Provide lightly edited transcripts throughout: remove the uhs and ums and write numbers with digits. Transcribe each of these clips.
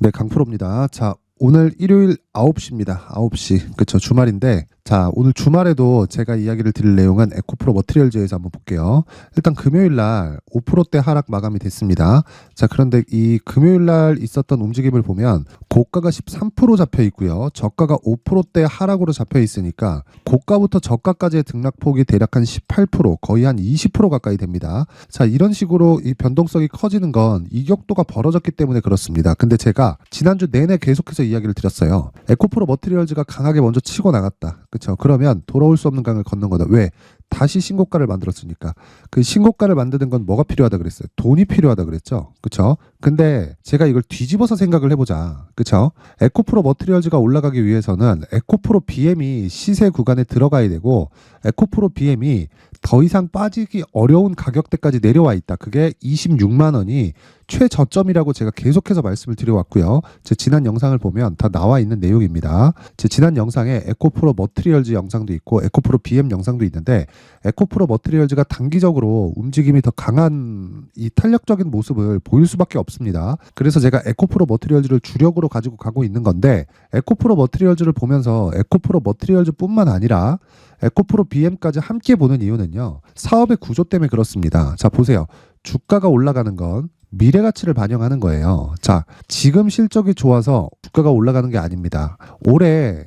네, 강프로입니다. 자, 오늘 일요일 9시입니다. 9시. 그쵸, 주말인데, 자, 오늘 주말에도 제가 이야기를 드릴 내용은 에코프로 머티리얼즈에서 한번 볼게요. 일단 금요일 날 5%대 하락 마감이 됐습니다. 자, 그런데 이 금요일 날 있었던 움직임을 보면 고가가 13% 잡혀 있고요. 저가가 5%대 하락으로 잡혀 있으니까 고가부터 저가까지의 등락폭이 대략 한 18%, 거의 한 20% 가까이 됩니다. 자, 이런 식으로 이 변동성이 커지는 건 이격도가 벌어졌기 때문에 그렇습니다. 근데 제가 지난주 내내 계속해서 이야기를 드렸어요. 에코프로 머티리얼즈가 강하게 먼저 치고 나갔다. 그렇죠? 그러면 돌아올 수 없는 강을 걷는 거다. 왜? 다시 신고가를 만들었으니까. 그 신고가를 만드는 건 뭐가 필요하다 그랬어요? 돈이 필요하다 그랬죠? 그렇죠? 근데 제가 이걸 뒤집어서 생각을 해보자. 그렇죠? 에코프로 머티리얼즈가 올라가기 위해서는 에코프로 BM이 시세 구간에 들어가야 되고 에코프로 BM이 더 이상 빠지기 어려운 가격대까지 내려와 있다. 그게 26만 원이 최저점이라고 제가 계속해서 말씀을 드려왔고요. 제 지난 영상을 보면 다 나와 있는 내용입니다. 제 지난 영상에 에코프로 머티리얼즈 영상도 있고 에코프로 BM 영상도 있는데 에코프로 머티리얼즈가 단기적으로 움직임이 더 강한 이 탄력적인 모습을 보일 수밖에 없습니다. 그래서 제가 에코프로 머티리얼즈를 주력으로 가지고 가고 있는 건데 에코프로 머티리얼즈를 보면서 에코프로 머티리얼즈뿐만 아니라 에코프로 BM까지 함께 보는 이유는요. 사업의 구조 때문에 그렇습니다. 자, 보세요. 주가가 올라가는 건 미래 가치를 반영하는 거예요. 자, 지금 실적이 좋아서 주가가 올라가는 게 아닙니다. 올해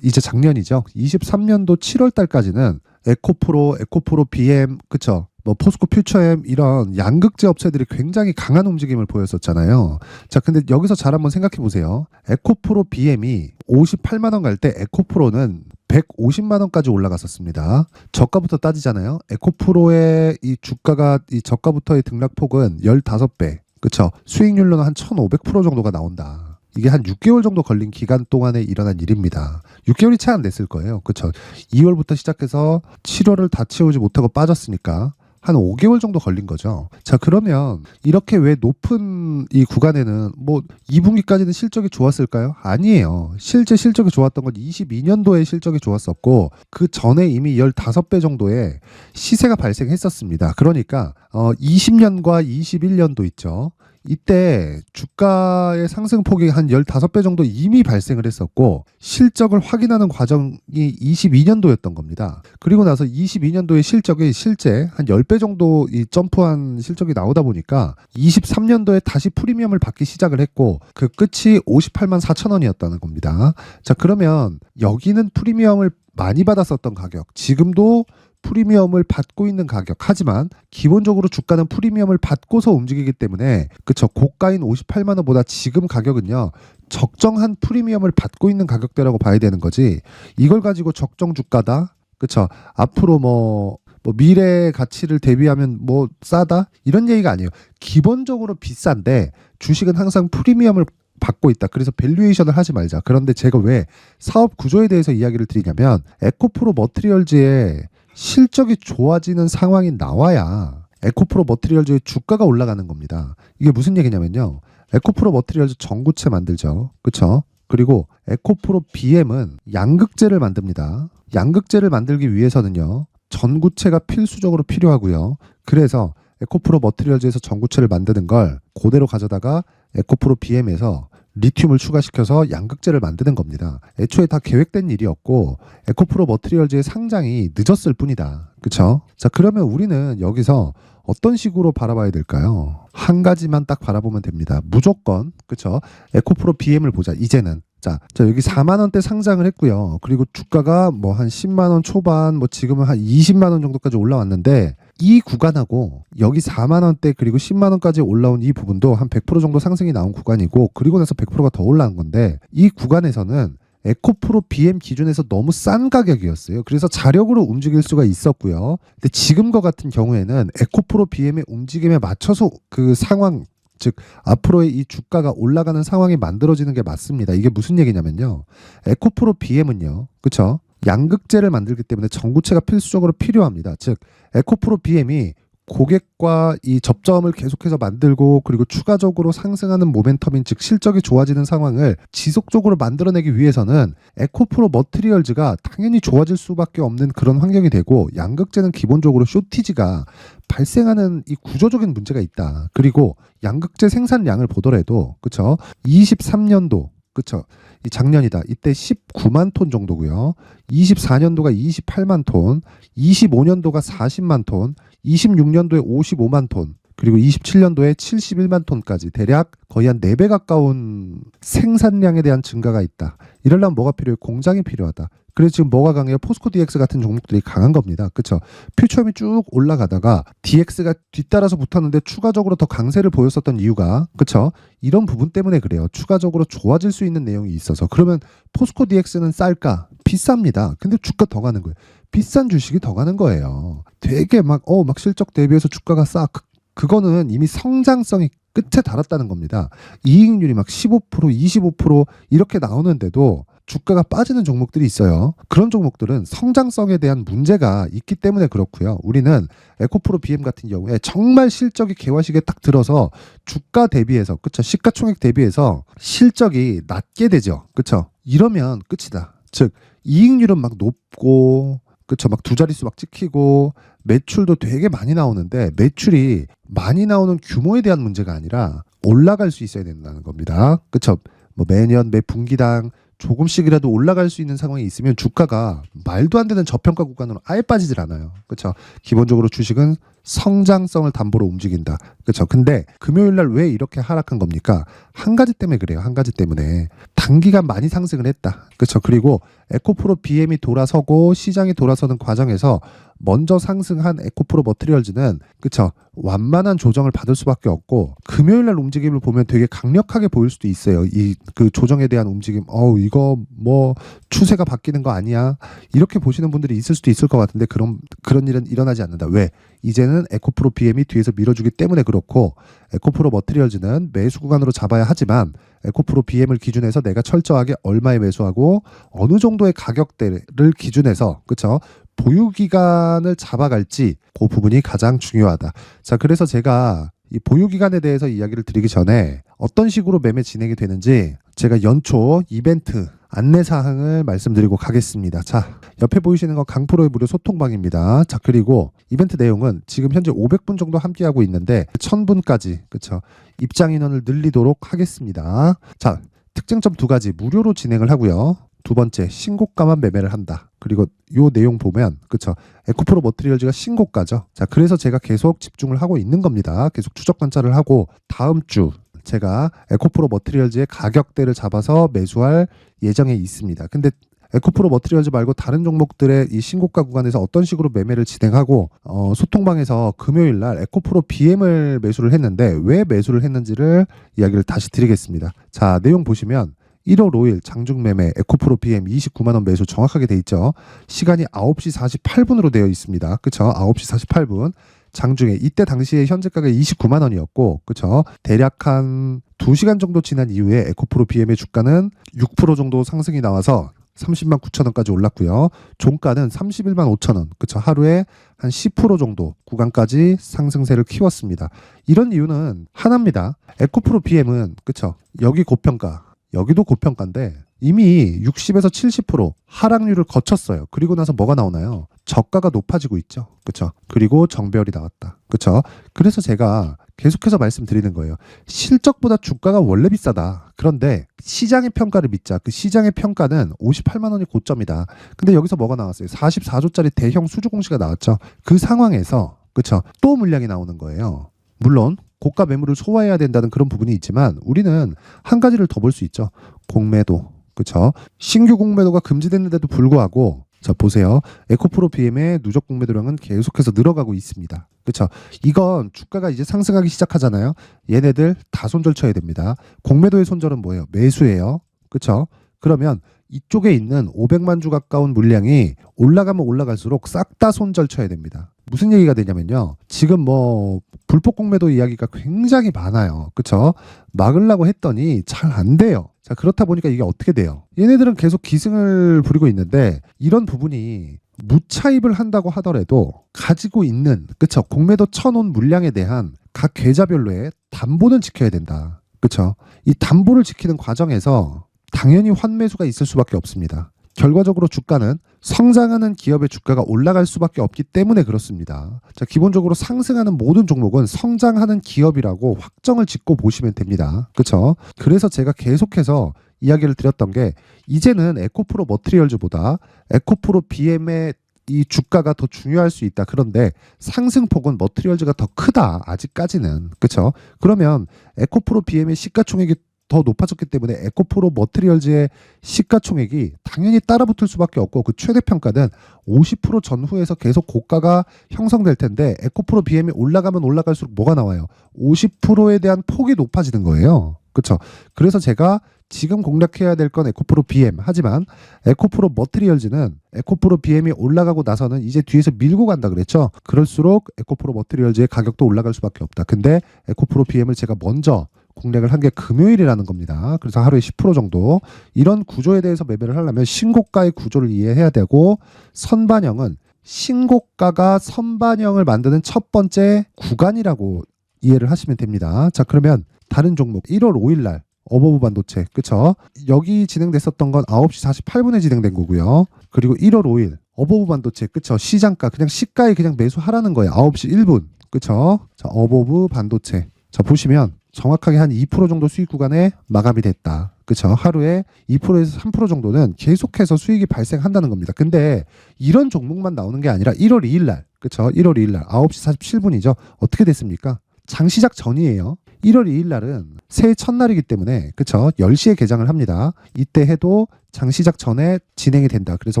이제 작년이죠. 23년도 7월 달까지는 에코프로 BM, 그쵸? 뭐 포스코 퓨처엠 이런 양극재 업체들이 굉장히 강한 움직임을 보였었잖아요. 자, 근데 여기서 잘 한번 생각해 보세요. 에코프로 BM이 58만 원 갈 때 에코프로는 150만 원까지 올라갔었습니다. 저가부터 따지잖아요. 에코프로의 이 주가가 이 저가부터의 등락폭은 15배. 그쵸? 수익률로는 한 1500% 정도가 나온다. 이게 한 6개월 정도 걸린 기간 동안에 일어난 일입니다. 6개월이 채 안 됐을 거예요. 그쵸? 2월부터 시작해서 7월을 다 채우지 못하고 빠졌으니까 한 5개월 정도 걸린 거죠. 자, 그러면 이렇게 왜 높은 이 구간에는 뭐 2분기까지는 실적이 좋았을까요? 아니에요. 실제 실적이 좋았던 건 22년도에 실적이 좋았었고 그 전에 이미 15배 정도의 시세가 발생했었습니다. 그러니까 20년과 21년도 있죠. 이때 주가의 상승폭이 한 15배 정도 이미 발생을 했었고 실적을 확인하는 과정이 22년도였던 겁니다. 그리고 나서 22년도의 실적이 실제 한 10배 정도 이 점프한 실적이 나오다 보니까 23년도에 다시 프리미엄을 받기 시작을 했고 그 끝이 58만 4천 원이었다는 겁니다. 자, 그러면 여기는 프리미엄을 많이 받았었던 가격, 지금도 프리미엄을 받고 있는 가격. 하지만 기본적으로 주가는 프리미엄을 받고서 움직이기 때문에 그쵸, 고가인 58만 원보다 지금 가격은요 적정한 프리미엄을 받고 있는 가격대라고 봐야 되는 거지. 이걸 가지고 적정 주가다. 그쵸, 앞으로 뭐 미래 가치를 대비하면 뭐 싸다 이런 얘기가 아니에요. 기본적으로 비싼데 주식은 항상 프리미엄을 받고 있다. 그래서 밸류에이션을 하지 말자. 그런데 제가 왜 사업 구조에 대해서 이야기를 드리냐면 에코프로 머티리얼즈의 실적이 좋아지는 상황이 나와야 에코프로 머티리얼즈의 주가가 올라가는 겁니다. 이게 무슨 얘기냐면요. 에코프로 머티리얼즈 전구체 만들죠. 그렇죠? 그리고 에코프로 BM은 양극재를 만듭니다. 양극재를 만들기 위해서는요. 전구체가 필수적으로 필요하고요. 그래서 에코프로 머티리얼즈에서 전구체를 만드는 걸 그대로 가져다가 에코프로 BM에서 리튬을 추가시켜서 양극재를 만드는 겁니다. 애초에 다 계획된 일이었고 에코프로 머티리얼즈의 상장이 늦었을 뿐이다. 그렇죠? 자, 그러면 우리는 여기서 어떤 식으로 바라봐야 될까요? 한 가지만 딱 바라보면 됩니다. 무조건, 그렇죠? 에코프로 BM을 보자. 이제는 자, 여기 4만 원대 상장을 했고요. 그리고 주가가 뭐 한 10만 원 초반, 뭐 지금은 한 20만 원 정도까지 올라왔는데 이 구간하고 여기 4만 원대 그리고 10만 원까지 올라온 이 부분도 한 100% 정도 상승이 나온 구간이고 그리고 나서 100%가 더 올라온 건데 이 구간에서는 에코프로 BM 기준에서 너무 싼 가격이었어요. 그래서 자력으로 움직일 수가 있었고요. 근데 지금과 같은 경우에는 에코프로 BM의 움직임에 맞춰서 그 상황, 즉 앞으로의 이 주가가 올라가는 상황이 만들어지는 게 맞습니다. 이게 무슨 얘기냐면요. 에코프로 BM은요. 그렇죠? 양극재를 만들기 때문에 전구체가 필수적으로 필요합니다. 즉 에코프로 BM이 고객과 이 접점을 계속해서 만들고 그리고 추가적으로 상승하는 모멘텀인 즉 실적이 좋아지는 상황을 지속적으로 만들어내기 위해서는 에코프로 머티리얼즈가 당연히 좋아질 수밖에 없는 그런 환경이 되고 양극재는 기본적으로 쇼티지가 발생하는 이 구조적인 문제가 있다. 그리고 양극재 생산량을 보더라도 그쵸 23년도 그쵸 이 작년이다. 이때 19만 톤 정도고요. 24년도가 28만 톤, 25년도가 40만 톤, 26년도에 55만 톤, 그리고 27년도에 71만 톤까지 대략 거의 한 4배 가까운 생산량에 대한 증가가 있다. 이러려면 뭐가 필요해? 공장이 필요하다. 그래서 지금 뭐가 강해요? 포스코 DX 같은 종목들이 강한 겁니다. 그렇죠? 퓨처음이 쭉 올라가다가 DX가 뒤따라서 붙었는데 추가적으로 더 강세를 보였었던 이유가 그렇죠? 이런 부분 때문에 그래요. 추가적으로 좋아질 수 있는 내용이 있어서. 그러면 포스코 DX는 쌀까? 비쌉니다. 근데 주가 더 가는 거예요. 비싼 주식이 더 가는 거예요. 되게 막 실적 대비해서 주가가 싸. 그거는 이미 성장성이 끝에 달았다는 겁니다. 이익률이 막 15%, 25% 이렇게 나오는데도 주가가 빠지는 종목들이 있어요. 그런 종목들은 성장성에 대한 문제가 있기 때문에 그렇고요. 우리는 에코프로 BM 같은 경우에 정말 실적이 개화식에 딱 들어서 주가 대비해서 그쵸 시가총액 대비해서 실적이 낮게 되죠. 그쵸 이러면 끝이다. 즉 이익률은 막 높고 그쵸 막 두 자릿수 막 찍히고 매출도 되게 많이 나오는데 매출이 많이 나오는 규모에 대한 문제가 아니라 올라갈 수 있어야 된다는 겁니다. 그쵸 뭐 매년 매 분기당 조금씩이라도 올라갈 수 있는 상황이 있으면 주가가 말도 안 되는 저평가 구간으로 아예 빠지질 않아요. 그렇죠? 기본적으로 주식은 성장성을 담보로 움직인다. 그렇죠? 근데 금요일 날 왜 이렇게 하락한 겁니까? 한 가지 때문에 그래요. 한 가지 때문에 단기간 많이 상승을 했다. 그렇죠? 그리고 에코프로 BM이 돌아서고 시장이 돌아서는 과정에서 먼저 상승한 에코프로 머티리얼즈는 그쵸 완만한 조정을 받을 수밖에 없고 금요일 날 움직임을 보면 되게 강력하게 보일 수도 있어요. 이 그 조정에 대한 움직임 이거 뭐 추세가 바뀌는 거 아니야 이렇게 보시는 분들이 있을 수도 있을 것 같은데 그런 일은 일어나지 않는다. 왜? 이제는 에코프로 BM이 뒤에서 밀어주기 때문에 그렇고 에코프로 머티리얼즈는 매수 구간으로 잡아야 하지만 에코프로 BM을 기준해서 내가 철저하게 얼마에 매수하고 어느 정도의 가격대를 기준해서 그쵸 보유 기간을 잡아갈지 그 부분이 가장 중요하다. 자, 그래서 제가 이 보유 기간에 대해서 이야기를 드리기 전에 어떤 식으로 매매 진행이 되는지 제가 연초 이벤트 안내 사항을 말씀드리고 가겠습니다. 자, 옆에 보이시는 건 강프로의 무료 소통방입니다. 자, 그리고 이벤트 내용은 지금 현재 500분 정도 함께하고 있는데 1000분까지 그쵸 입장 인원을 늘리도록 하겠습니다. 자, 특징점 2가지 무료로 진행을 하고요. 두 번째 신고가만 매매를 한다. 그리고 요 내용 보면 그쵸 에코프로 머티리얼즈가 신고가죠. 자 그래서 제가 계속 집중을 하고 있는 겁니다. 계속 추적 관찰을 하고 다음 주 제가 에코프로 머티리얼즈의 가격대를 잡아서 매수할 예정에 있습니다. 근데 에코프로 머티리얼즈 말고 다른 종목들의 이 신고가 구간에서 어떤 식으로 매매를 진행하고 소통방에서 금요일 날 에코프로 BM을 매수를 했는데 왜 매수를 했는지를 이야기를 다시 드리겠습니다. 자 내용 보시면 1월 5일 장중매매 에코프로 BM 29만원 매수 정확하게 돼 있죠. 시간이 9시 48분으로 되어 있습니다. 그쵸? 9시 48분. 장중에 이때 당시에 현재가가 29만원이었고 그쵸? 대략 한 2시간 정도 지난 이후에 에코프로 BM의 주가는 6% 정도 상승이 나와서 30만 9천원까지 올랐고요. 종가는 31만 5천원. 그쵸? 하루에 한 10% 정도 구간까지 상승세를 키웠습니다. 이런 이유는 하나입니다. 에코프로 BM은 그쵸? 여기 고평가 여기도 고평가인데 이미 60에서 70% 하락률을 거쳤어요. 그리고 나서 뭐가 나오나요? 저가가 높아지고 있죠. 그렇죠? 그리고 정배열이 나왔다. 그렇죠? 그래서 제가 계속해서 말씀드리는 거예요. 실적보다 주가가 원래 비싸다. 그런데 시장의 평가를 믿자. 그 시장의 평가는 58만 원이 고점이다. 근데 여기서 뭐가 나왔어요? 44조짜리 대형 수주 공시가 나왔죠. 그 상황에서 그렇죠? 또 물량이 나오는 거예요. 물론 고가 매물을 소화해야 된다는 그런 부분이 있지만 우리는 한 가지를 더 볼 수 있죠. 공매도. 그렇죠? 신규 공매도가 금지됐는데도 불구하고 자 보세요. 에코프로 BM의 누적 공매도량은 계속해서 늘어가고 있습니다. 그렇죠? 이건 주가가 이제 상승하기 시작하잖아요. 얘네들 다 손절 쳐야 됩니다. 공매도의 손절은 뭐예요? 매수예요. 그렇죠? 그러면 이쪽에 있는 500만 주 가까운 물량이 올라가면 올라갈수록 싹 다 손절 쳐야 됩니다. 무슨 얘기가 되냐면요. 지금 뭐 불법 공매도 이야기가 굉장히 많아요. 그쵸? 막으려고 했더니 잘 안 돼요. 자, 그렇다 보니까 이게 어떻게 돼요? 얘네들은 계속 기승을 부리고 있는데 이런 부분이 무차입을 한다고 하더라도 가지고 있는 그쵸 공매도 쳐놓은 물량에 대한 각 계좌별로의 담보는 지켜야 된다. 그쵸? 이 담보를 지키는 과정에서 당연히 환매수가 있을 수밖에 없습니다. 결과적으로 주가는 성장하는 기업의 주가가 올라갈 수밖에 없기 때문에 그렇습니다. 자, 기본적으로 상승하는 모든 종목은 성장하는 기업이라고 확정을 짓고 보시면 됩니다. 그렇죠? 그래서 제가 계속해서 이야기를 드렸던 게 이제는 에코프로 머티리얼즈보다 에코프로 BM의 이 주가가 더 중요할 수 있다. 그런데 상승폭은 머티리얼즈가 더 크다. 아직까지는. 그렇죠? 그러면 에코프로 BM의 시가총액이 더 높아졌기 때문에 에코프로 머티리얼즈의 시가총액이 당연히 따라붙을 수밖에 없고 그 최대 평가는 50% 전후에서 계속 고가가 형성될 텐데 에코프로 BM이 올라가면 올라갈수록 뭐가 나와요? 50%에 대한 폭이 높아지는 거예요. 그렇죠? 그래서 제가 지금 공략해야 될 건 에코프로 BM. 하지만 에코프로 머티리얼즈는 에코프로 BM이 올라가고 나서는 이제 뒤에서 밀고 간다 그랬죠. 그럴수록 에코프로 머티리얼즈의 가격도 올라갈 수밖에 없다. 근데 에코프로 BM을 제가 먼저 공략을 한 게 금요일이라는 겁니다. 그래서 하루에 10% 정도. 이런 구조에 대해서 매매를 하려면 신고가의 구조를 이해해야 되고 선반영은 신고가가 선반영을 만드는 첫 번째 구간이라고 이해를 하시면 됩니다. 자, 그러면 다른 종목 1월 5일 날 어버브 반도체 그쵸? 여기 진행됐었던 건 9시 48분에 진행된 거고요. 그리고 1월 5일 어버브 반도체 그쵸? 시장가 그냥 시가에 그냥 매수하라는 거예요. 9시 1분 그쵸? 자, 어버브 반도체 자 보시면 정확하게 한 2% 정도 수익 구간에 마감이 됐다. 그쵸? 하루에 2%에서 3% 정도는 계속해서 수익이 발생한다는 겁니다. 근데 이런 종목만 나오는 게 아니라 1월 2일 날 그쵸? 1월 2일 날 9시 47분이죠. 어떻게 됐습니까? 장시작 전이에요. 1월 2일 날은 새해 첫날이기 때문에 그쵸? 10시에 개장을 합니다. 이때 해도 장시작 전에 진행이 된다. 그래서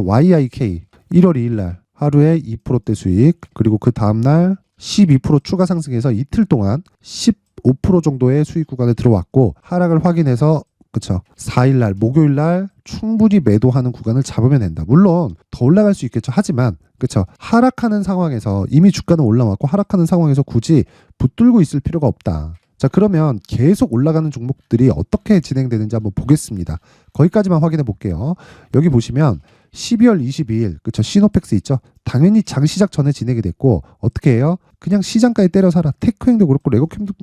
YIK 1월 2일 날 하루에 2%대 수익 그리고 그 다음날 12% 추가 상승해서 이틀 동안 15% 정도의 수익 구간에 들어왔고 하락을 확인해서 그쵸 4일날 목요일날 충분히 매도하는 구간을 잡으면 된다. 물론 더 올라갈 수 있겠죠. 하지만 그쵸 하락하는 상황에서 이미 주가는 올라왔고 하락하는 상황에서 굳이 붙들고 있을 필요가 없다. 자 그러면 계속 올라가는 종목들이 어떻게 진행되는지 한번 보겠습니다. 거기까지만 확인해 볼게요. 여기 보시면 12월 22일 그쵸 시노펙스 있죠. 당연히 장시작 전에 진행이 됐고 어떻게 해요? 그냥 시장가에 때려 사라. 테크행도 그렇고 레고캠도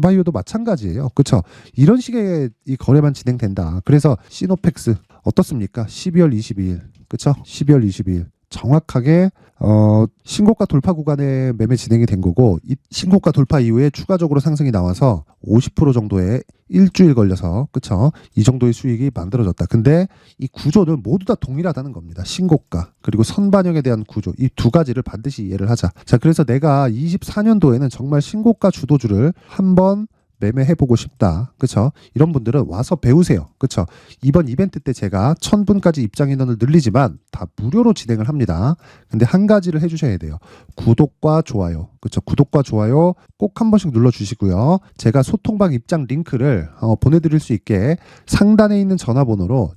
바이오도 마찬가지예요. 그렇죠? 이런 식의 이 거래만 진행된다. 그래서 시노펙스 어떻습니까? 12월 22일. 그렇죠? 12월 22일. 정확하게 신고가 돌파 구간에 매매 진행이 된 거고 이 신고가 돌파 이후에 추가적으로 상승이 나와서 50% 정도의 일주일 걸려서 그쵸 이 정도의 수익이 만들어졌다. 근데 이 구조는 모두 다 동일하다는 겁니다. 신고가 그리고 선반영에 대한 구조 이 두 가지를 반드시 이해를 하자. 자 그래서 내가 24년도에는 정말 신고가 주도주를 한번 매매해보고 싶다. 그쵸? 이런 분들은 와서 배우세요. 그쵸? 이번 이벤트 때 제가 1000분까지 입장 인원을 늘리지만 다 무료로 진행을 합니다. 근데 한 가지를 해주셔야 돼요. 구독과 좋아요. 그쵸? 구독과 좋아요 꼭 한 번씩 눌러주시고요. 제가 소통방 입장 링크를 보내드릴 수 있게 상단에 있는 전화번호로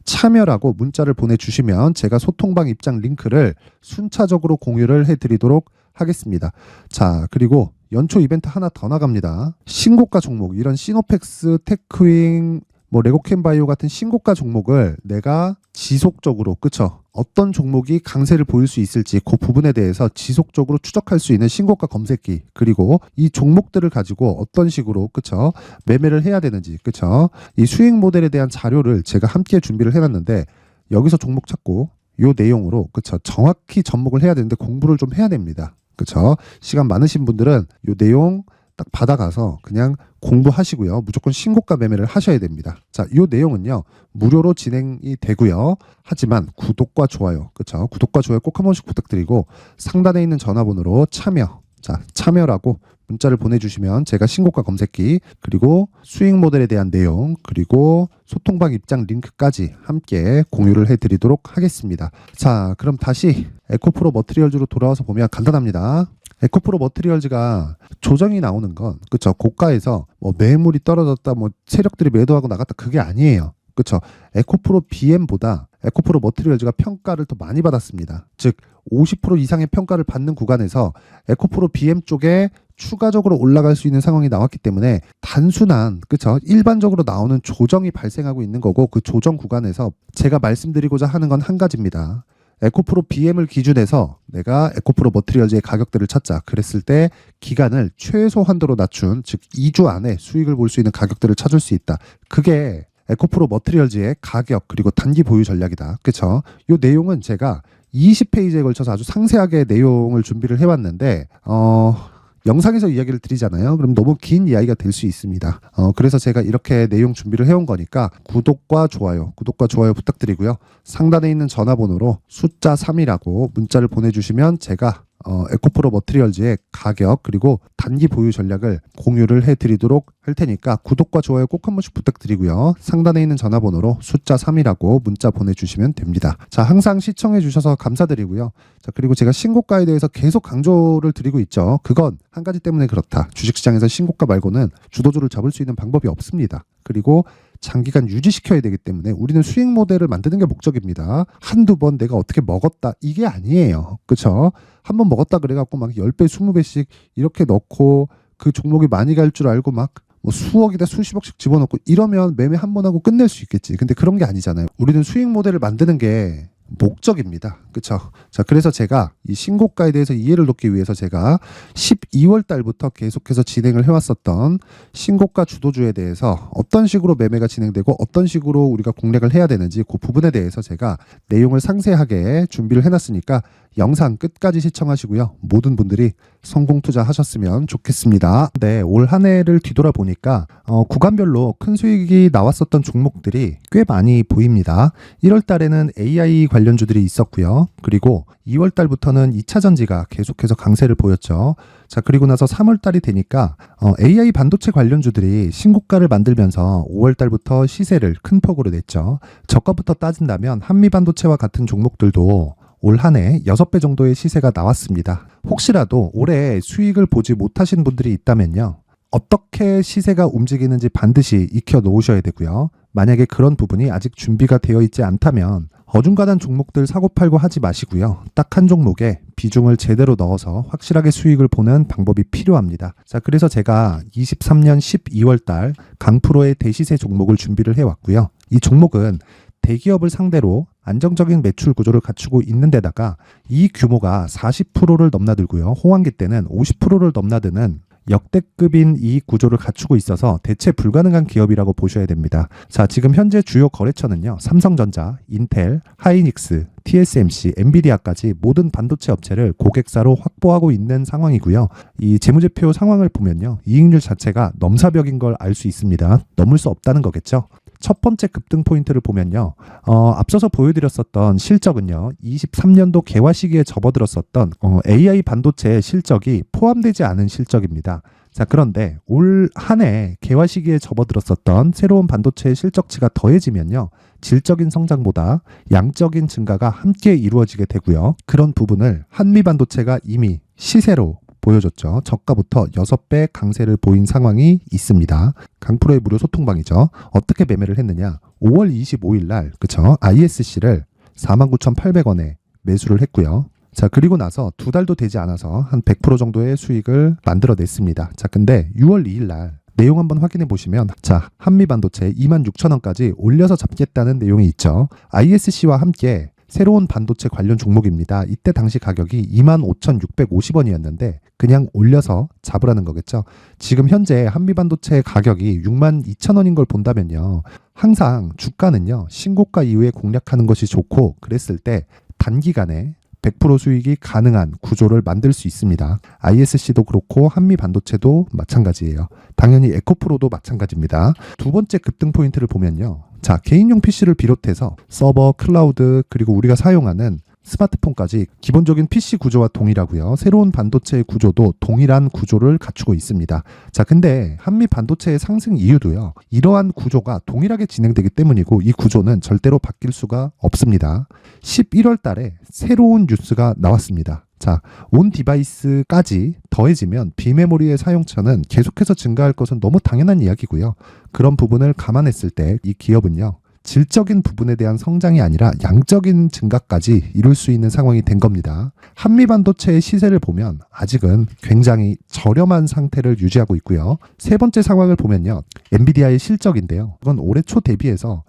참여라고 문자를 보내주시면 제가 소통방 입장 링크를 순차적으로 공유를 해드리도록 하겠습니다. 자 그리고 연초 이벤트 하나 더 나갑니다. 신고가 종목 이런 시노펙스, 테크윙, 뭐 레고캠바이오 같은 신고가 종목을 내가 지속적으로 그쵸? 어떤 종목이 강세를 보일 수 있을지 그 부분에 대해서 지속적으로 추적할 수 있는 신고가 검색기 그리고 이 종목들을 가지고 어떤 식으로 그쵸? 매매를 해야 되는지 그쵸? 이 수익 모델에 대한 자료를 제가 함께 준비를 해놨는데 여기서 종목 찾고 요 내용으로 그쵸? 정확히 접목을 해야 되는데 공부를 좀 해야 됩니다. 그쵸? 시간 많으신 분들은 요 내용 딱 받아가서 그냥 공부하시고요. 무조건 신고가 매매를 하셔야 됩니다. 자, 요 내용은요. 무료로 진행이 되고요. 하지만 구독과 좋아요. 그쵸? 구독과 좋아요 꼭 한 번씩 부탁드리고 상단에 있는 전화번호로 참여라고 문자를 보내주시면 제가 신고가 검색기 그리고 수익 모델에 대한 내용 그리고 소통방 입장 링크까지 함께 공유를 해드리도록 하겠습니다. 자 그럼 다시 에코프로 머티리얼즈로 돌아와서 보면 간단합니다. 에코프로 머티리얼즈가 조정이 나오는 건 그쵸 고가에서 뭐 매물이 떨어졌다 뭐 세력들이 매도하고 나갔다 그게 아니에요. 그쵸 에코프로 BM보다 에코프로 머티리얼즈가 평가를 더 많이 받았습니다. 즉 50% 이상의 평가를 받는 구간에서 에코프로 BM 쪽에 추가적으로 올라갈 수 있는 상황이 나왔기 때문에 단순한 그쵸 일반적으로 나오는 조정이 발생하고 있는 거고 그 조정 구간에서 제가 말씀드리고자 하는 건 한 가지입니다. 에코프로 BM을 기준해서 내가 에코프로 머티리얼즈의 가격들을 찾자. 그랬을 때 기간을 최소 한도로 낮춘, 즉 2주 안에 수익을 볼 수 있는 가격들을 찾을 수 있다. 그게 에코프로 머티리얼즈의 가격 그리고 단기 보유 전략이다. 그렇죠? 이 내용은 제가 20페이지에 걸쳐서 아주 상세하게 내용을 준비를 해왔는데 영상에서 이야기를 드리잖아요. 그럼 너무 긴 이야기가 될 수 있습니다. 그래서 제가 이렇게 내용 준비를 해온 거니까 구독과 좋아요 부탁드리고요. 상단에 있는 전화번호로 숫자 3이라고 문자를 보내주시면 제가 에코프로 머티리얼즈의 가격 그리고 단기 보유 전략을 공유를 해드리도록 할 테니까 구독과 좋아요 꼭 한 번씩 부탁드리고요. 상단에 있는 전화번호로 숫자 3이라고 문자 보내주시면 됩니다. 자, 항상 시청해 주셔서 감사드리고요. 자, 그리고 제가 신고가에 대해서 계속 강조를 드리고 있죠. 그건 한 가지 때문에 그렇다. 주식시장에서 신고가 말고는 주도주를 잡을 수 있는 방법이 없습니다. 그리고 장기간 유지시켜야 되기 때문에 우리는 수익 모델을 만드는 게 목적입니다. 한두 번 내가 어떻게 먹었다 이게 아니에요. 그렇죠? 한 번 먹었다 그래갖고 막 10배, 20배씩 이렇게 넣고 그 종목이 많이 갈 줄 알고 막 뭐 수억이다 수십억씩 집어넣고 이러면 매매 한 번 하고 끝낼 수 있겠지. 근데 그런 게 아니잖아요. 우리는 수익 모델을 만드는 게 목적입니다. 그렇죠? 자, 그래서 제가 이 신고가에 대해서 이해를 돕기 위해서 제가 12월 달부터 계속해서 진행을 해왔었던 신고가 주도주에 대해서 어떤 식으로 매매가 진행되고 어떤 식으로 우리가 공략을 해야 되는지 그 부분에 대해서 제가 내용을 상세하게 준비를 해놨으니까 영상 끝까지 시청하시고요. 모든 분들이 성공 투자하셨으면 좋겠습니다. 네, 올 한 해를 뒤돌아보니까 구간별로 큰 수익이 나왔었던 종목들이 꽤 많이 보입니다. 1월 달에는 AI 관련주들이 있었고요. 그리고 2월 달부터는 2차 전지가 계속해서 강세를 보였죠. 자, 그리고 나서 3월 달이 되니까 AI 반도체 관련주들이 신고가를 만들면서 5월 달부터 시세를 큰 폭으로 냈죠. 저가부터 따진다면 한미 반도체와 같은 종목들도 올 한 해 6배 정도의 시세가 나왔습니다. 혹시라도 올해 수익을 보지 못하신 분들이 있다면요. 어떻게 시세가 움직이는지 반드시 익혀 놓으셔야 되고요. 만약에 그런 부분이 아직 준비가 되어 있지 않다면 어중간한 종목들 사고팔고 하지 마시고요. 딱 한 종목에 비중을 제대로 넣어서 확실하게 수익을 보는 방법이 필요합니다. 자, 그래서 제가 23년 12월 달 강프로의 대시세 종목을 준비를 해왔고요. 이 종목은 대기업을 상대로 안정적인 매출 구조를 갖추고 있는 데다가 이 규모가 40%를 넘나들고요. 호황기 때는 50%를 넘나드는 역대급인 이익 구조를 갖추고 있어서 대체 불가능한 기업이라고 보셔야 됩니다. 자, 지금 현재 주요 거래처는요. 삼성전자, 인텔, 하이닉스, TSMC, 엔비디아까지 모든 반도체 업체를 고객사로 확보하고 있는 상황이고요. 이 재무제표 상황을 보면요. 이익률 자체가 넘사벽인 걸 알 수 있습니다. 넘을 수 없다는 거겠죠. 첫 번째 급등 포인트를 보면요. 앞서서 보여드렸었던 실적은요. 23년도 개화 시기에 접어들었었던 AI 반도체의 실적이 포함되지 않은 실적입니다. 자, 그런데 올 한 해 개화 시기에 접어들었었던 새로운 반도체의 실적치가 더해지면요. 질적인 성장보다 양적인 증가가 함께 이루어지게 되고요. 그런 부분을 한미 반도체가 이미 시세로 보여줬죠. 저가부터 6배 강세를 보인 상황이 있습니다. 강프로의 무료 소통방이죠. 어떻게 매매를 했느냐. 5월 25일 날 그쵸? ISC를 49,800원에 매수를 했고요. 자, 그리고 나서 2달도 되지 않아서 한 100% 정도의 수익을 만들어냈습니다. 자, 근데 6월 2일 날 내용 한번 확인해 보시면 자, 한미반도체 26,000원까지 올려서 잡겠다는 내용이 있죠. ISC와 함께 새로운 반도체 관련 종목입니다. 이때 당시 가격이 25,650원이었는데 그냥 올려서 잡으라는 거겠죠. 지금 현재 한미반도체 가격이 62,000원인 걸 본다면요. 항상 주가는요. 신고가 이후에 공략하는 것이 좋고 그랬을 때 단기간에 100% 수익이 가능한 구조를 만들 수 있습니다. ISC도 그렇고 한미반도체도 마찬가지예요. 당연히 에코프로도 마찬가지입니다. 두 번째 급등 포인트를 보면요. 자, 개인용 PC를 비롯해서 서버, 클라우드, 그리고 우리가 사용하는 스마트폰까지 기본적인 PC 구조와 동일하고요. 새로운 반도체의 구조도 동일한 구조를 갖추고 있습니다. 자, 근데 한미 반도체의 상승 이유도요. 이러한 구조가 동일하게 진행되기 때문이고 이 구조는 절대로 바뀔 수가 없습니다. 11월 달에 새로운 뉴스가 나왔습니다. 자, 온 디바이스까지 더해지면 비메모리의 사용처는 계속해서 증가할 것은 너무 당연한 이야기고요. 그런 부분을 감안했을 때 이 기업은요. 질적인 부분에 대한 성장이 아니라 양적인 증가까지 이룰 수 있는 상황이 된 겁니다. 한미반도체의 시세를 보면 아직은 굉장히 저렴한 상태를 유지하고 있고요. 세 번째 상황을 보면요. 엔비디아의 실적인데요. 이건 올해 초 대비해서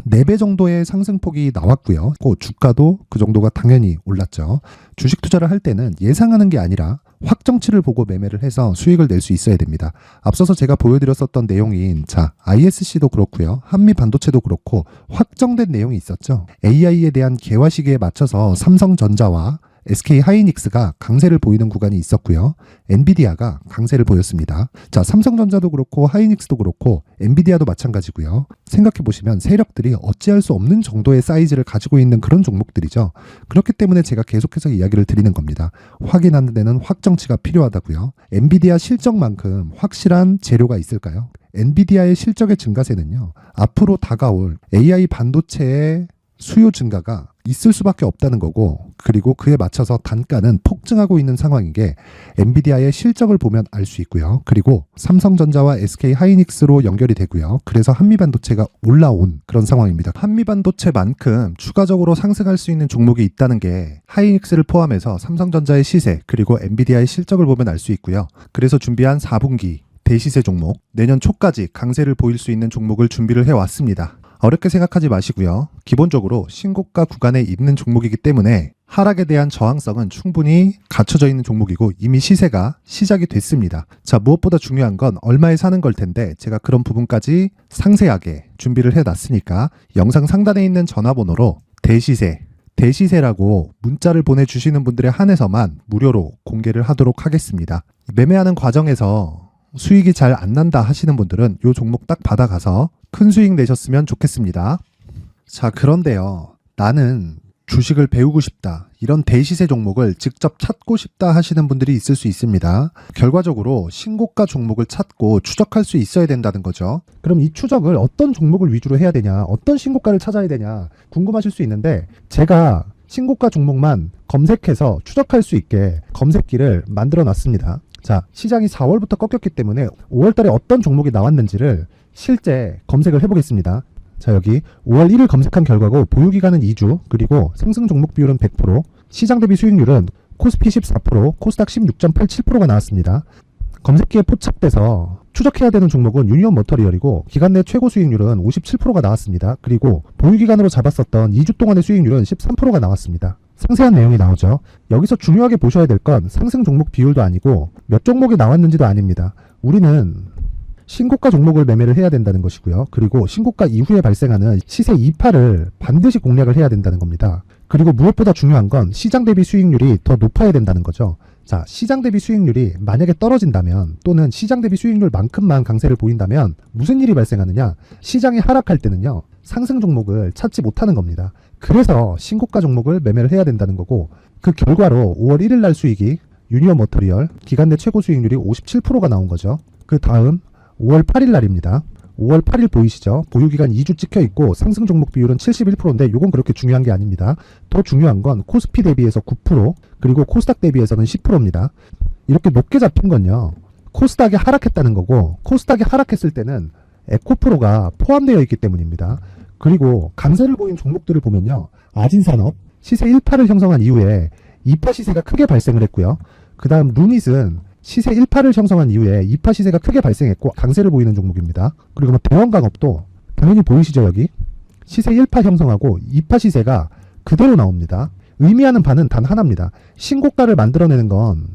4배 정도의 상승폭이 나왔고요. 주가도 그 정도가 당연히 올랐죠. 주식 투자를 할 때는 예상하는 게 아니라 확정치를 보고 매매를 해서 수익을 낼 수 있어야 됩니다. 앞서서 제가 보여드렸었던 내용인 ISC도 그렇고요. 한미반도체도 그렇고 확정된 내용이 있었죠. AI에 대한 개화 시기에 맞춰서 삼성전자와 SK 하이닉스가 강세를 보이는 구간이 있었고요. 엔비디아가 강세를 보였습니다. 자, 삼성전자도 그렇고 하이닉스도 그렇고 엔비디아도 마찬가지고요. 생각해 보시면 세력들이 어찌할 수 없는 정도의 사이즈를 가지고 있는 그런 종목들이죠. 그렇기 때문에 제가 계속해서 이야기를 드리는 겁니다. 확인하는 데는 확정치가 필요하다고요. 엔비디아 실적만큼 확실한 재료가 있을까요? 엔비디아의 실적의 증가세는요, 앞으로 다가올 AI 반도체의 수요 증가가 있을 수밖에 없다는 거고, 그리고 그에 맞춰서 단가는 폭증하고 있는 상황인 게 엔비디아의 실적을 보면 알 수 있고요. 그리고 삼성전자와 SK 하이닉스로 연결이 되고요. 그래서 한미반도체가 올라온 그런 상황입니다. 한미반도체만큼 추가적으로 상승할 수 있는 종목이 있다는 게 하이닉스를 포함해서 삼성전자의 시세 그리고 엔비디아의 실적을 보면 알 수 있고요. 그래서 준비한 4분기 대시세 종목, 내년 초까지 강세를 보일 수 있는 종목을 준비를 해왔습니다. 어렵게 생각하지 마시고요. 기본적으로 신고가 구간에 있는 종목이기 때문에 하락에 대한 저항성은 충분히 갖춰져 있는 종목이고 이미 시세가 시작이 됐습니다. 자, 무엇보다 중요한 건 얼마에 사는 걸 텐데 제가 그런 부분까지 상세하게 준비를 해놨으니까 영상 상단에 있는 전화번호로 대시세라고 문자를 보내주시는 분들에 한해서만 무료로 공개를 하도록 하겠습니다. 매매하는 과정에서 수익이 잘 안 난다 하시는 분들은 이 종목 딱 받아가서 큰 수익 내셨으면 좋겠습니다. 자, 그런데요, 나는 주식을 배우고 싶다, 이런 대시세 종목을 직접 찾고 싶다 하시는 분들이 있을 수 있습니다. 결과적으로 신고가 종목을 찾고 추적할 수 있어야 된다는 거죠. 그럼 이 추적을 어떤 종목을 위주로 해야 되냐, 어떤 신고가를 찾아야 되냐 궁금하실 수 있는데, 제가 신고가 종목만 검색해서 추적할 수 있게 검색기를 만들어 놨습니다. 자, 시장이 4월부터 꺾였기 때문에 5월달에 어떤 종목이 나왔는지를 실제 검색을 해보겠습니다. 자, 여기 5월 1일 검색한 결과고 보유기간은 2주, 그리고 상승 종목 비율은 100%, 시장 대비 수익률은 코스피 14%, 코스닥 16.87%가 나왔습니다. 검색기에 포착돼서 추적해야 되는 종목은 유니온 머터리얼이고 기간 내 최고 수익률은 57%가 나왔습니다. 그리고 보유기간으로 잡았었던 2주 동안의 수익률은 13%가 나왔습니다. 상세한 내용이 나오죠. 여기서 중요하게 보셔야 될 건 상승 종목 비율도 아니고 몇 종목이 나왔는지도 아닙니다. 우리는 신고가 종목을 매매를 해야 된다는 것이고요. 그리고 신고가 이후에 발생하는 시세 이파를 반드시 공략을 해야 된다는 겁니다. 그리고 무엇보다 중요한 건 시장 대비 수익률이 더 높아야 된다는 거죠. 자, 시장 대비 수익률이 만약에 떨어진다면, 또는 시장 대비 수익률만큼만 강세를 보인다면 무슨 일이 발생하느냐? 시장이 하락할 때는요, 상승 종목을 찾지 못하는 겁니다. 그래서 신고가 종목을 매매를 해야 된다는 거고, 그 결과로 5월 1일 날 수익이 유니온 머터리얼 기간 내 최고 수익률이 57%가 나온 거죠. 그 다음 5월 8일 날입니다. 5월 8일 보이시죠? 보유기간 2주 찍혀 있고 상승 종목 비율은 71%인데 이건 그렇게 중요한 게 아닙니다. 더 중요한 건 코스피 대비해서 9%, 그리고 코스닥 대비해서는 10%입니다. 이렇게 높게 잡힌 건요, 코스닥이 하락했다는 거고, 코스닥이 하락했을 때는 에코프로가 포함되어 있기 때문입니다. 그리고 강세를 보인 종목들을 보면요, 아진산업 시세 1파를 형성한 이후에 2파 시세가 크게 발생을 했고요. 그 다음 루닛은 시세 1파를 형성한 이후에 2파 시세가 크게 발생했고 강세를 보이는 종목입니다. 그리고 대원강업도 당연히 보이시죠? 여기 시세 1파 형성하고 2파 시세가 그대로 나옵니다. 의미하는 바는 단 하나입니다. 신고가를 만들어내는 건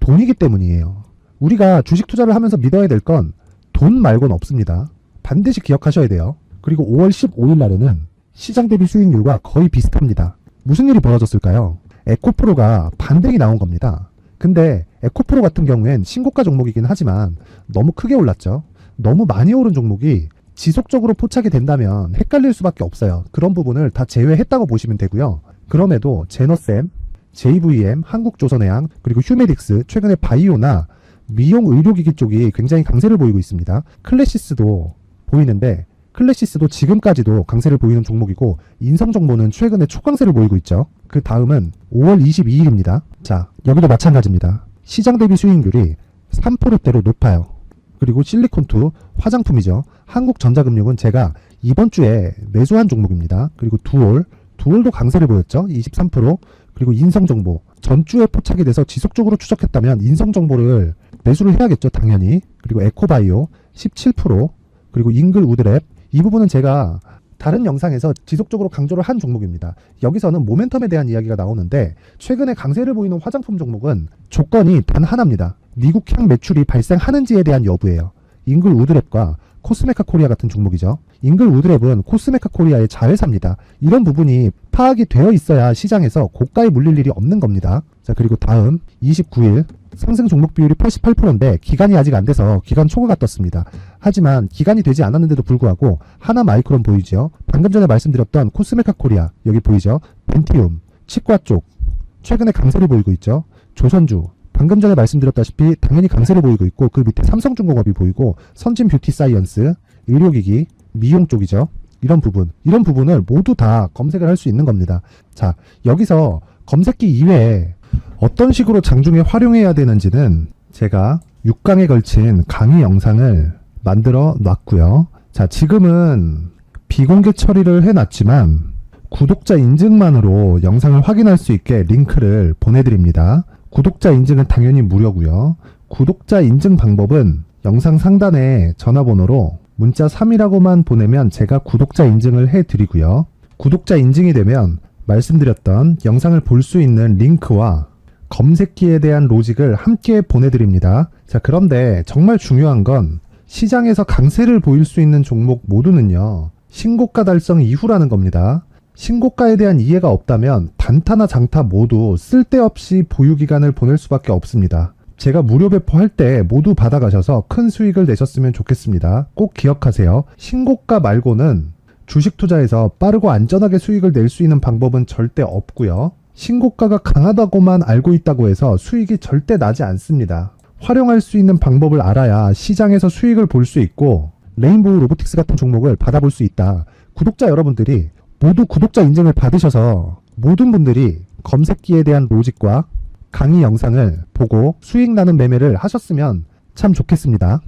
돈이기 때문이에요. 우리가 주식 투자를 하면서 믿어야 될 건 돈 말고는 없습니다. 반드시 기억하셔야 돼요. 그리고 5월 15일 날에는 시장 대비 수익률과 거의 비슷합니다. 무슨 일이 벌어졌을까요? 에코프로가 반등이 나온 겁니다. 근데 에코프로 같은 경우엔 신고가 종목이긴 하지만 너무 크게 올랐죠. 너무 많이 오른 종목이 지속적으로 포착이 된다면 헷갈릴 수밖에 없어요. 그런 부분을 다 제외했다고 보시면 되고요. 그럼에도 제너셈, JVM, 한국조선해양, 그리고 휴메딕스, 최근에 바이오나 미용 의료기기 쪽이 굉장히 강세를 보이고 있습니다. 클래시스도 보이는데 클래시스도 지금까지도 강세를 보이는 종목이고, 인성정보는 최근에 초강세를 보이고 있죠. 그 다음은 5월 22일입니다. 자, 여기도 마찬가지입니다. 시장 대비 수익률이 3%대로 높아요. 그리고 실리콘2 화장품이죠. 한국전자금융은 제가 이번 주에 매수한 종목입니다. 그리고 두올도 강세를 보였죠. 23%. 그리고 인성정보 전주에 포착이 돼서 지속적으로 추적했다면 인성정보를 매수를 해야겠죠, 당연히. 그리고 에코바이오 17%. 그리고 잉글 우드랩, 이 부분은 제가 다른 영상에서 지속적으로 강조를 한 종목입니다. 여기서는 모멘텀에 대한 이야기가 나오는데 최근에 강세를 보이는 화장품 종목은 조건이 단 하나입니다. 미국 향 매출이 발생하는지에 대한 여부예요. 잉글 우드랩과 코스메카 코리아 같은 종목이죠. 잉글 우드랩은 코스메카 코리아의 자회사입니다. 이런 부분이 파악이 되어 있어야 시장에서 고가에 물릴 일이 없는 겁니다. 자, 그리고 다음 29일 상승 종목 비율이 88%인데 기간이 아직 안 돼서 기간 초과가 떴습니다. 하지만 기간이 되지 않았는데도 불구하고 하나 마이크론 보이죠. 방금 전에 말씀드렸던 코스메카 코리아 여기 보이죠. 벤티움, 치과 쪽 최근에 강세를 보이고 있죠. 조선주 방금 전에 말씀드렸다시피 당연히 강세를 보이고 있고 그 밑에 삼성중공업이 보이고 선진 뷰티 사이언스, 의료기기, 미용 쪽이죠. 이런 부분을 모두 다 검색을 할 수 있는 겁니다. 자, 여기서 검색기 이외에 어떤 식으로 장중에 활용해야 되는지는 제가 6강에 걸친 강의 영상을 만들어 놨고요. 자, 지금은 비공개 처리를 해놨지만 구독자 인증만으로 영상을 확인할 수 있게 링크를 보내드립니다. 구독자 인증은 당연히 무료고요. 구독자 인증 방법은 영상 상단에 전화번호로 문자 3이라고만 보내면 제가 구독자 인증을 해드리고요. 구독자 인증이 되면 말씀드렸던 영상을 볼 수 있는 링크와 검색기에 대한 로직을 함께 보내드립니다. 자, 그런데 정말 중요한 건 시장에서 강세를 보일 수 있는 종목 모두는요, 신고가 달성 이후라는 겁니다. 신고가에 대한 이해가 없다면 단타나 장타 모두 쓸데없이 보유기간을 보낼 수밖에 없습니다. 제가 무료 배포할 때 모두 받아가셔서 큰 수익을 내셨으면 좋겠습니다. 꼭 기억하세요. 신고가 말고는 주식 투자에서 빠르고 안전하게 수익을 낼 수 있는 방법은 절대 없고요. 신고가가 강하다고만 알고 있다고 해서 수익이 절대 나지 않습니다. 활용할 수 있는 방법을 알아야 시장에서 수익을 볼 수 있고 레인보우 로보틱스 같은 종목을 받아볼 수 있다. 구독자 여러분들이 모두 구독자 인증을 받으셔서 모든 분들이 검색기에 대한 로직과 강의 영상을 보고 수익 나는 매매를 하셨으면 참 좋겠습니다.